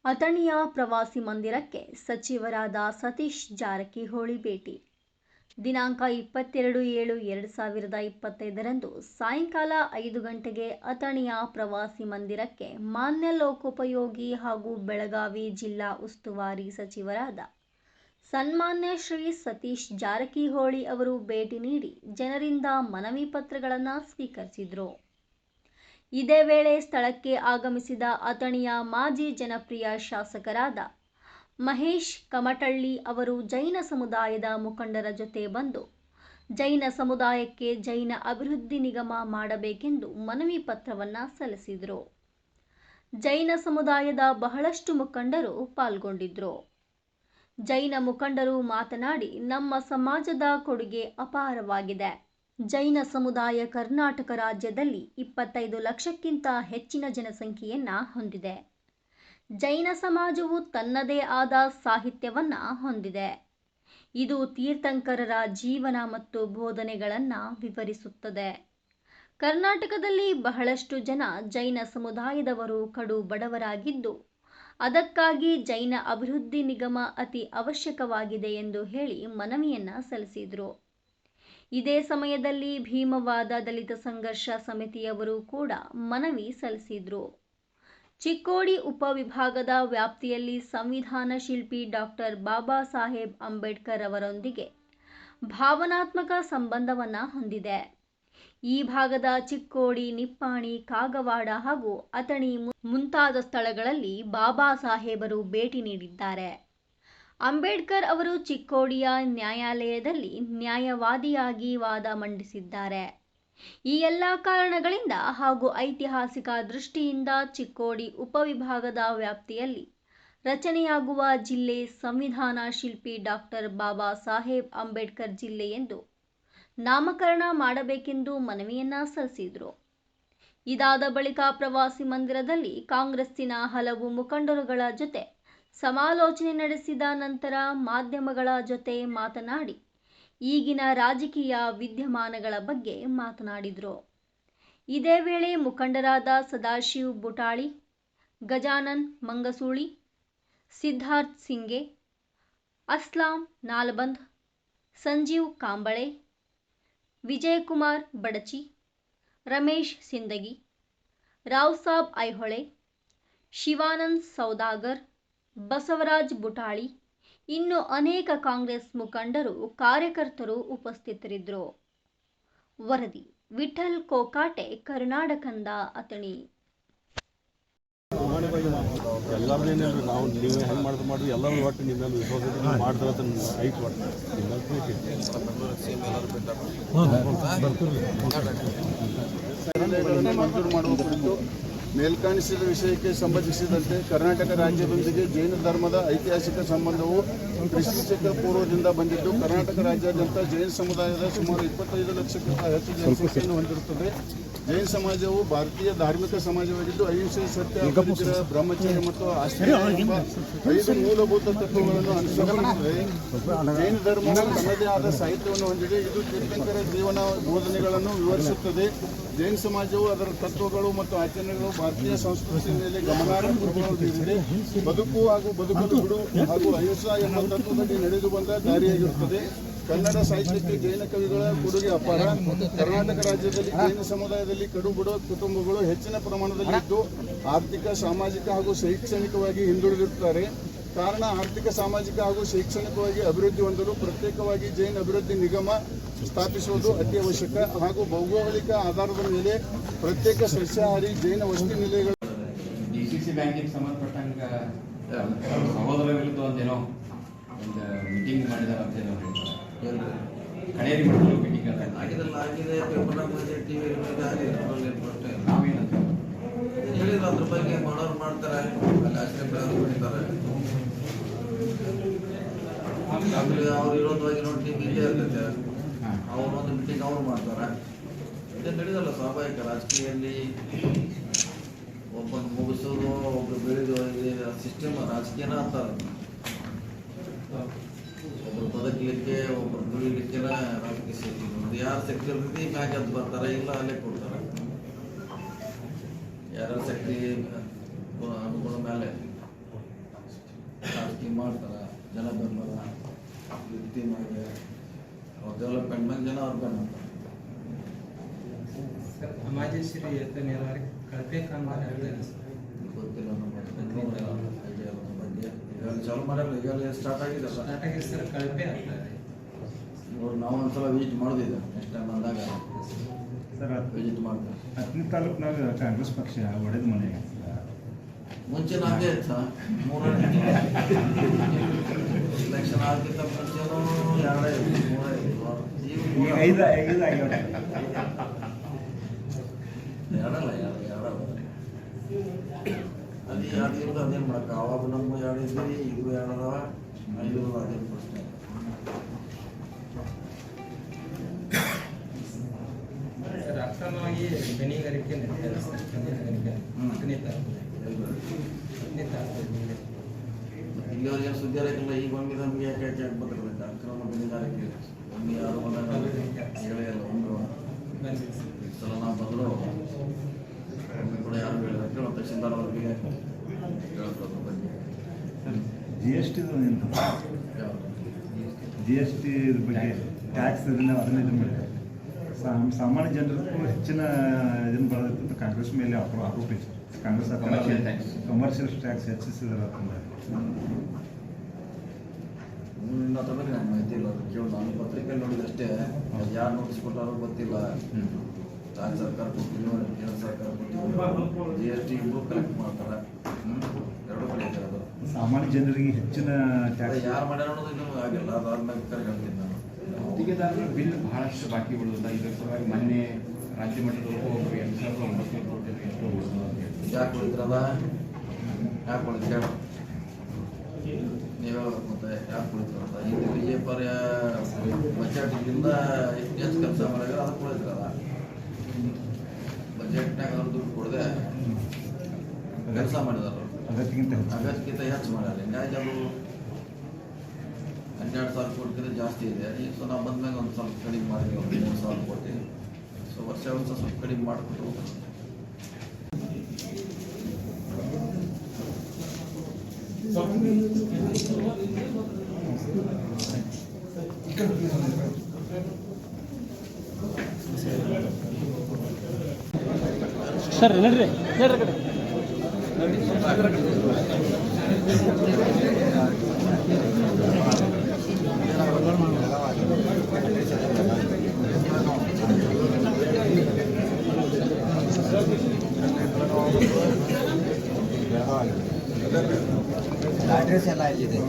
ಅಥಣಿಯ ಪ್ರವಾಸಿ ಮಂದಿರಕ್ಕೆ ಸಚಿವರಾದ ಸತೀಶ್ ಜಾರಕಿಹೊಳಿ ಭೇಟಿ. ದಿನಾಂಕ 22/7/2025ರಂದು ಸಾಯಂಕಾಲ 5 ಗಂಟೆಗೆ ಅಥಣಿಯ ಪ್ರವಾಸಿ ಮಂದಿರಕ್ಕೆ ಮಾನ್ಯ ಲೋಕೋಪಯೋಗಿ ಹಾಗೂ ಬೆಳಗಾವಿ ಜಿಲ್ಲಾ ಉಸ್ತುವಾರಿ ಸಚಿವರಾದ ಸನ್ಮಾನ್ಯ ಶ್ರೀ ಸತೀಶ್ ಜಾರಕಿಹೊಳಿ ಅವರು ಭೇಟಿ ನೀಡಿ ಜನರಿಂದ ಮನವಿ ಪತ್ರಗಳನ್ನು ಸ್ವೀಕರಿಸಿದರು. ಇದೇ ವೇಳೆ ಸ್ಥಳಕ್ಕೆ ಆಗಮಿಸಿದ ಅಥಣಿಯ ಮಾಜಿ ಜನಪ್ರಿಯ ಶಾಸಕರಾದ ಮಹೇಶ್ ಕಮಟಳ್ಳಿ ಅವರು ಜೈನ ಸಮುದಾಯದ ಮುಖಂಡರ ಜೊತೆ ಬಂದು ಜೈನ ಸಮುದಾಯಕ್ಕೆ ಜೈನ ಅಭಿವೃದ್ಧಿ ನಿಗಮ ಮಾಡಬೇಕೆಂದು ಮನವಿ ಪತ್ರವನ್ನು ಸಲ್ಲಿಸಿದರು. ಜೈನ ಸಮುದಾಯದ ಬಹಳಷ್ಟು ಮುಖಂಡರು ಪಾಲ್ಗೊಂಡಿದ್ದರು. ಜೈನ ಮುಖಂಡರು ಮಾತನಾಡಿ, ನಮ್ಮ ಸಮಾಜದ ಕೊಡುಗೆ ಅಪಾರವಾಗಿದೆ. ಜೈನ ಸಮುದಾಯ ಕರ್ನಾಟಕ ರಾಜ್ಯದಲ್ಲಿ 25 ಲಕ್ಷಕ್ಕಿಂತ ಹೆಚ್ಚಿನ ಜನಸಂಖ್ಯೆಯನ್ನು ಹೊಂದಿದೆ. ಜೈನ ಸಮಾಜವು ತನ್ನದೇ ಆದ ಸಾಹಿತ್ಯವನ್ನು ಹೊಂದಿದೆ. ಇದು ತೀರ್ಥಂಕರರ ಜೀವನ ಮತ್ತು ಬೋಧನೆಗಳನ್ನು ವಿವರಿಸುತ್ತದೆ. ಕರ್ನಾಟಕದಲ್ಲಿ ಬಹಳಷ್ಟು ಜನ ಜೈನ ಸಮುದಾಯದವರು ಕಡು ಬಡವರಾಗಿದ್ದು, ಅದಕ್ಕಾಗಿ ಜೈನ ಅಭಿವೃದ್ಧಿ ನಿಗಮ ಅತಿ ಅವಶ್ಯಕವಾಗಿದೆ ಎಂದು ಹೇಳಿ ಮನವಿಯನ್ನು ಸಲ್ಲಿಸಿದರು. ಇದೇ ಸಮಯದಲ್ಲಿ ಭೀಮವಾದ ದಲಿತ ಸಂಘರ್ಷ ಸಮಿತಿಯವರು ಕೂಡ ಮನವಿ ಸಲ್ಲಿಸಿದರು. ಚಿಕ್ಕೋಡಿ ಉಪವಿಭಾಗದ ವ್ಯಾಪ್ತಿಯಲ್ಲಿ ಸಂವಿಧಾನ ಶಿಲ್ಪಿ ಡಾಕ್ಟರ್ ಬಾಬಾ ಸಾಹೇಬ್ ಅಂಬೇಡ್ಕರ್ ಅವರೊಂದಿಗೆ ಭಾವನಾತ್ಮಕ ಸಂಬಂಧವನ್ನು ಹೊಂದಿದೆ. ಈ ಭಾಗದ ಚಿಕ್ಕೋಡಿ, ನಿಪ್ಪಾಣಿ, ಕಾಗವಾಡ ಹಾಗೂ ಅಥಣಿ ಮುಂತಾದ ಸ್ಥಳಗಳಲ್ಲಿ ಬಾಬಾ ಸಾಹೇಬರು ಭೇಟಿ ನೀಡಿದ್ದಾರೆ. ಅಂಬೇಡ್ಕರ್ ಅವರು ಚಿಕ್ಕೋಡಿಯ ನ್ಯಾಯಾಲಯದಲ್ಲಿ ನ್ಯಾಯವಾದಿಯಾಗಿ ವಾದ ಮಂಡಿಸಿದ್ದಾರೆ. ಈ ಎಲ್ಲ ಕಾರಣಗಳಿಂದ ಹಾಗೂ ಐತಿಹಾಸಿಕ ದೃಷ್ಟಿಯಿಂದ ಚಿಕ್ಕೋಡಿ ಉಪವಿಭಾಗದ ವ್ಯಾಪ್ತಿಯಲ್ಲಿ ರಚನೆಯಾಗುವ ಜಿಲ್ಲೆ ಸಂವಿಧಾನ ಶಿಲ್ಪಿ ಡಾಕ್ಟರ್ ಬಾಬಾ ಸಾಹೇಬ್ ಅಂಬೇಡ್ಕರ್ ಜಿಲ್ಲೆ ಎಂದು ನಾಮಕರಣ ಮಾಡಬೇಕೆಂದು ಮನವಿಯನ್ನು ಸಲ್ಲಿಸಿದರು. ಇದಾದ ಬಳಿಕ ಪ್ರವಾಸಿ ಮಂದಿರದಲ್ಲಿ ಕಾಂಗ್ರೆಸ್ಸಿನ ಹಲವು ಮುಖಂಡರುಗಳ ಜೊತೆ ಸಮಾಲೋಚನೆ ನಡೆಸಿದ ನಂತರ ಮಾಧ್ಯಮಗಳ ಜೊತೆ ಮಾತನಾಡಿ ಈಗಿನ ರಾಜಕೀಯ ವಿದ್ಯಮಾನಗಳ ಬಗ್ಗೆ ಮಾತನಾಡಿದರು. ಇದೇ ವೇಳೆ ಮುಖಂಡರಾದ ಸದಾಶಿವ್ ಬುಟಾಳಿ, ಗಜಾನನ್ ಮಂಗಸೂಳಿ, ಸಿದ್ಧಾರ್ಥ್ ಸಿಂಗೆ, ಅಸ್ಲಾಂ ನಾಲಬಂದ್, ಸಂಜೀವ್ ಕಾಂಬಳೆ, ವಿಜಯಕುಮಾರ್ ಬಡಚಿ, ರಮೇಶ್ ಸಿಂದಗಿ, ರಾವ್ಸಾಬ್ ಐಹೊಳೆ, ಶಿವಾನಂದ್ ಸೌದಾಗರ್, ಬಸವರಾಜ್ ಬುಟಾಳಿ, ಇನ್ನು ಅನೇಕ ಕಾಂಗ್ರೆಸ್ ಮುಖಂಡರು, ಕಾರ್ಯಕರ್ತರು ಉಪಸ್ಥಿತರಿದ್ದರು. ವರದಿ ವಿಠಲ್ ಕೋಕಾಟೆ, ಕರ್ನಾಟಕಂದ, ಅಥಣಿ. ಎಲ್ಲರನ್ನೇ ನಾವು ನೀವು ಹೆಂಗೆ ಮಾಡಿದ್ರಿ ಎಲ್ಲರೂ ಒಟ್ಟು ನಿಮ್ಮೆಲ್ಲ ವಿಶ್ವಾಸ ಮಾಡ್ತಾರೆ ಐದು ಮಂಜೂರು ಮಾಡುವ ಕುರಿತು ಮೇಲ್ಕಾಣಿಸಿದ ವಿಷಯಕ್ಕೆ ಸಂಬಂಧಿಸಿದಂತೆ ಕರ್ನಾಟಕ ರಾಜ್ಯದೊಂದಿಗೆ ಜೈನ ಧರ್ಮದ ಐತಿಹಾಸಿಕ ಸಂಬಂಧವು ಕ್ರಿಸ್ತಶಕ ಪೂರ್ವದಿಂದ ಬಂದಿದ್ದು, ಕರ್ನಾಟಕ ರಾಜ್ಯಾದ್ಯಂತ ಜೈನ ಸಮುದಾಯದ ಸುಮಾರು 25 ಲಕ್ಷಕ್ಕಿಂತ ಹೆಚ್ಚು ಜನಸಂಖ್ಯೆಯನ್ನು ಹೊಂದಿರುತ್ತದೆ. ಜೈನ ಸಮಾಜವು ಭಾರತೀಯ ಧಾರ್ಮಿಕ ಸಮಾಜವಾಗಿದ್ದು, ಅಹಿಂಸೆ, ಸತ್ಯ, ಅಪರಿಗ್ರಹ, ಬ್ರಹ್ಮಚರ್ಯ ಮತ್ತು ಆಶ್ರಯ ಎಂಬ 5 ಮೂಲಭೂತ ತತ್ವಗಳನ್ನು ಅನುಸರಿಸುತ್ತದೆ. ಜೈನ ಧರ್ಮವು ತನ್ನದೇ ಆದ ಸಾಹಿತ್ಯವನ್ನು ಹೊಂದಿದೆ. ಇದು ತೀರ್ಥಂಕರ ಜೀವನ ಬೋಧನೆಗಳನ್ನು ವಿವರಿಸುತ್ತದೆ. ಜೈನ ಸಮಾಜವು ಅದರ ತತ್ವಗಳು ಮತ್ತು ಆಚರಣೆಗಳು ಭಾರತೀಯ ಸಂಸ್ಕೃತಿಯ ಮೇಲೆ ಗಮನಾರ್ಹ ಪ್ರಭಾವ ಬೀರಿದೆ. ಬದುಕು ಹಾಗೂ ಬದುಕಲು ಬಿಡು ಹಾಗೂ ಅಹಿಂಸಾ ಎಂಬ ತತ್ವದಲ್ಲಿ ನಡೆದು ಬಂದ ದಾರಿಯಾಗಿರುತ್ತದೆ. ಕನ್ನಡ ಸಾಹಿತ್ಯಕ್ಕೆ ಜೈನ ಕವಿಗಳ ಕೊಡುಗೆ ಅಪಾರ. ಕರ್ನಾಟಕ ರಾಜ್ಯದಲ್ಲಿ ಜೈನ ಸಮುದಾಯದಲ್ಲಿ ಕಡುಬಡ ಕುಟುಂಬಗಳು ಹೆಚ್ಚಿನ ಪ್ರಮಾಣದಲ್ಲಿದ್ದು, ಆರ್ಥಿಕ, ಸಾಮಾಜಿಕ ಹಾಗೂ ಶೈಕ್ಷಣಿಕವಾಗಿ ಹಿಂದುಳಿದಿರುತ್ತಾರೆ. ಕಾರಣ, ಆರ್ಥಿಕ, ಸಾಮಾಜಿಕ ಹಾಗೂ ಶೈಕ್ಷಣಿಕವಾಗಿ ಅಭಿವೃದ್ಧಿ ಹೊಂದಲು ಪ್ರತ್ಯೇಕವಾಗಿ ಜೈನ ಅಭಿವೃದ್ಧಿ ನಿಗಮ ಸ್ಥಾಪಿಸುವುದು ಅತಿ ಅವಶ್ಯಕ ಹಾಗೂ ಭೌಗೋಳಿಕ ಆಧಾರದ ಮೇಲೆ ಪ್ರತ್ಯೇಕ ಸಸ್ಯಾಹಾರಿ ಜೈನ ವಸತಿ ನಿಲಯಗಳು. DCC ಬ್ಯಾಂಕಿಗೆ ಸಂಬಂಧಪಟ್ಟಂಗ ಸಹೋದರ ವಿರುದ್ಧ ಒಂದೇನೋ ಒಂದು ಮೀಟಿಂಗ್ ಮಾಡಿದಾರೆ ಅಂತ ಏನೋ ಹೇಳ್ತಾರೆ. ಕಡೇರಿ ಮಟ್ಟದಲ್ಲಿ ಮೀಟಿಂಗ್ ಆಗಿದೆ ಪೇಪರ್ನಾಗ ಬಂದಿದೆ, ಟಿವಿ ನಾವೇನಂತ ಹೇಳಿದ್ರು ಅದ್ರ ಬಗ್ಗೆ ಮಾಡೋರು ಮಾಡ್ತಾರೆ. ಅಲ್ಲಿ ಆಶ್ರಯ ಬಿಟ್ಟಿದ್ದಾರೆ. ಆಮೇಲೆ ಅವ್ರು ಇರೋದ್ವಾಗಿ ನೋಡಿ ಟಿವಿ ಇಲ್ಲೇ ಇರ್ತೈತೆ. ಅವ್ರು ಒಂದು ಮೀಟಿಂಗ್ ಅವ್ರು ಮಾಡ್ತಾರೆ. ಇದೇನು ನಡೆದಲ್ಲ ಸ್ವಾಭಾವಿಕ. ರಾಜಕೀಯದಲ್ಲಿ ಒಬ್ಬನ ಮುಗಿಸೋದು, ಒಬ್ರು ಬೆಳೆದು ಸಿಸ್ಟಮ್ ರಾಜಕೀಯನ ಅಂತಾರೆ. ಒಬ್ರು ಬದುಕಲಿಕ್ಕೆ, ಒಬ್ರು ದುಡಿಲಿಕ್ಕೆನ ರಾಜಕೀಯ ಶಕ್ತಿ. ಯಾರು ಶಕ್ತಿ ಇರ್ತೈತಿ ಮ್ಯಾಗ ಅಂತ ಬರ್ತಾರೆ, ಇಲ್ಲ ಅಲ್ಲೇ ಕೊಡ್ತಾರೆ. ಯಾರ ಶಕ್ತಿ ಅನುಗುಣ ಮೇಲೆ ಈಗ ಮಾಡ್ತಾರೆ, ಜನ ಬೆಂಬಲ ವ್ಯಕ್ತಿ ಮೇಲೆ ಅವ್ರ ಡೆವಲಪ್ಮೆಂಟ್ ಮೇಲೆ ಜನ ಅವ್ರು ಬೆಂಬಲ. ಸಮಾಜಶ್ರೀ ಯೋಜನೆ ಕಳಪೆ ಕಾಮಗಾರಿ ಗೊತ್ತಿಲ್ಲ ನಮ್ಮ ಐಡಿಯಾ ಬಗ್ಗೆ. ಈಗ ಚಾಲು ಮಾಡಲ್ಲ, ಈಗಲೇ ಸ್ಟಾರ್ಟ್ ಆಗಿದೆ ಸರ್, ಕಳಪೆ ಆಗ್ತದೆ. ಇವಾಗ ನಾವು ಒಂದ್ಸಲ ವಿಸಿಟ್ ಮಾಡೋದಿದೆ, ನೆಕ್ಸ್ಟ್ ಟೈಮ್ ಬಂದಾಗ ಸರ್ ವಿಸಿಟ್ ಮಾಡ್ತಾರೆ. ಹತ್ತನೇ ತಾಲೂಕಿನಾಗ ಕಾಂಗ್ರೆಸ್ ಪಕ್ಷ ಒಡೆದ ಮನೆ ಮುಂಚೆ ಹಾಗೆ ಇತ್ತು, ಮೂರನೇ ಇಲೆಕ್ಷನ್ ಆಗಿದ್ದ ಮುಂಚೆನೂ ಎರಡೇ ಇತ್ತು, ಮೂರೇ ಇತ್ತು. ಈಗ ಐದು ಆಗ್ಯಾವ. ಎರಡಲ್ಲ ಅದು ಎರಡು ಇರೋದು ಅದೇನು ಮಾಡಕ್ಕ. ಅವಾಗ ನಮ್ಮ ಎರಡು ಇದ್ದೀವಿ, ಇದು ಎರಡದವ, ಐದು ಅದೇನು ಪ್ರಶ್ನೆ. ಸರ್, ಅಕ್ರಮವಾಗಿ ಗಣಿಗಾರಿಕೆ ನಡೆದಿದೆ ಸರ್. ಇಲ್ಲಿವರೆಗೆ ಸುದ್ದಿ ಆಗಿಲ್ಲ. ಈಗ ಒಮ್ಮೆ ನಮಗೆ ಯಾಕೆ ಬರ್ತಿರ್ತೈತೆ ಅಕ್ರಮ ಗಣಿಗಾರಿಕೆ. ಒಮ್ಮೆ ಯಾರು ಬಂದಾಗ ಹೇಳೇ ಇಲ್ಲ. ಒಮ್ಮೆ ಸಲ ನಾವು ಬಂದರು ಒಮ್ಮೆ ಕೂಡ ಯಾರು ಹೇಳಿಲ್ಲ. ಕೇಳೋ ತಹಶೀಲ್ದಾರ್ ಅವ್ರಿಗೆ ಹೇಳ್ತಾರೆ ಬಗ್ಗೆ. GST ನಿಂತು GST ಬಗ್ಗೆ ಟ್ಯಾಕ್ಸ್ ಅದನ್ನ ಇದು ಮಾಡಿದ್ದಾರೆ. ಸಾಮಾನ್ಯ ಜನರಿಗೂ ಹೆಚ್ಚಿನ ಇದನ್ನು ಬರೋದಕ್ಕಿಂತ ಕಾಂಗ್ರೆಸ್ ಮೇಲೆ ಆರೋಪ ಇದೆ. ಕಾಂಗ್ರೆಸ್ ಕಮರ್ಷಿಯಲ್ ಟ್ಯಾಕ್ಸ್ ಹೆಚ್ಚಿಸಿದಾರೆ ಅಂತಂದ್ರೆ ಅದ್ರ ಬಗ್ಗೆ ನಂಗೆ ಮಾಹಿತಿ ಇಲ್ಲ. ಅದು ಕೇಳಿ ನಾನು ಪತ್ರಿಕೆ ನೋಡಿದ ಅಷ್ಟೇ. ಅದು ಯಾರು ನೋಟಿಸ್ ಕೊಟ್ಟಾರೋ ಗೊತ್ತಿಲ್ಲ. ರಾಜ್ಯ ಸರ್ಕಾರ ಕೊಟ್ಟಿಲ್ಲ, ಕೇಂದ್ರ ಸರ್ಕಾರ ಕೊಟ್ಟಿಲ್ಲ. GST ಇಬ್ಬರು ಕಲೆಕ್ಟ್ ಮಾಡ್ತಾರೆ. ಎರಡು ಕಡೆ ಇದೆ ಅದು. ಸಾಮಾನ್ಯ ಜನರಿಗೆ ಹೆಚ್ಚಿನ ಟ್ಯಾಕ್ಸ್ ಯಾರು ಮಾಡ್ಯಾರ ಅನ್ನೋದು ಇನ್ನೂ ಆಗಿಲ್ಲ. ಅದಾದ್ಮೇಲೆ ಕರೆ ಹೇಳ್ತೀನಿ ನಾನು. ಗುತ್ತಿಗೆದಾರರ ಬಿಲ್ ಬಹಳಷ್ಟು ಬಾಕಿ ಉಳಿದಿಲ್ಲ. ಇದರ ಸಲುವಾಗಿ ಮೊನ್ನೆ ರಾಜ್ಯ ಮಟ್ಟದವರೆಗೂ 2,900 ಕೋಟಿ ಎಷ್ಟು ಉಳಿದು ಅಂತ ಹೇಳಿ. ಯಾಕೆ ಉಳಿದ್ರದ? ಯಾಕೆ ಉಳಿದ್ರು ಹೇಳ, ನೀವು ಹೇಳ್ಬೇಕು. ಮತ್ತೆ ಯಾಕೆ ಉಳಿದ್ರದ? ಹಿಂದೆ BJP ಬಜೆಟ್ಗಿಂತ ಹೆಚ್ಚು ಕೆಲಸ ಮಾಡಿದ್ರೆ ಅದಕ್ಕೆ ಉಳಿದ್ರಲ್ಲ. ಬಜೆಟ್ನಾಗ ಅವ್ರು ದುಡ್ಡು ಕೊಡದೆ ಕೆಲಸ ಮಾಡಿದಾರ. ಅಗತ್ಯಕ್ಕಿಂತ ಹೆಚ್ಚು ಮಾಡ್ಯಾರ. ಹಿಂಗಾಗಿ ಅದು 12,000 ಕೋಟಿಗಿಂತ ಜಾಸ್ತಿ ಇದೆ. ಈಗ ಸೊ ನಾವು ಬಂದ್ಮೇಲೆ ಒಂದು ಸ್ವಲ್ಪ ಕಡಿಮೆ ಮಾಡಿದ್ವಿ, ಒಂದು 3,000 ಕೋಟಿ. ಸೊ ವರ್ಷ ಸ್ವಲ್ಪ ಕಡಿಮೆ ಮಾಡಿಬಿಟ್ಟು ಸರ್ ನಡ್ರಿ ಕಡೆ ಅಡ್ರೆಸ್ ಎಲ್ಲ ಆಗಿದೆ.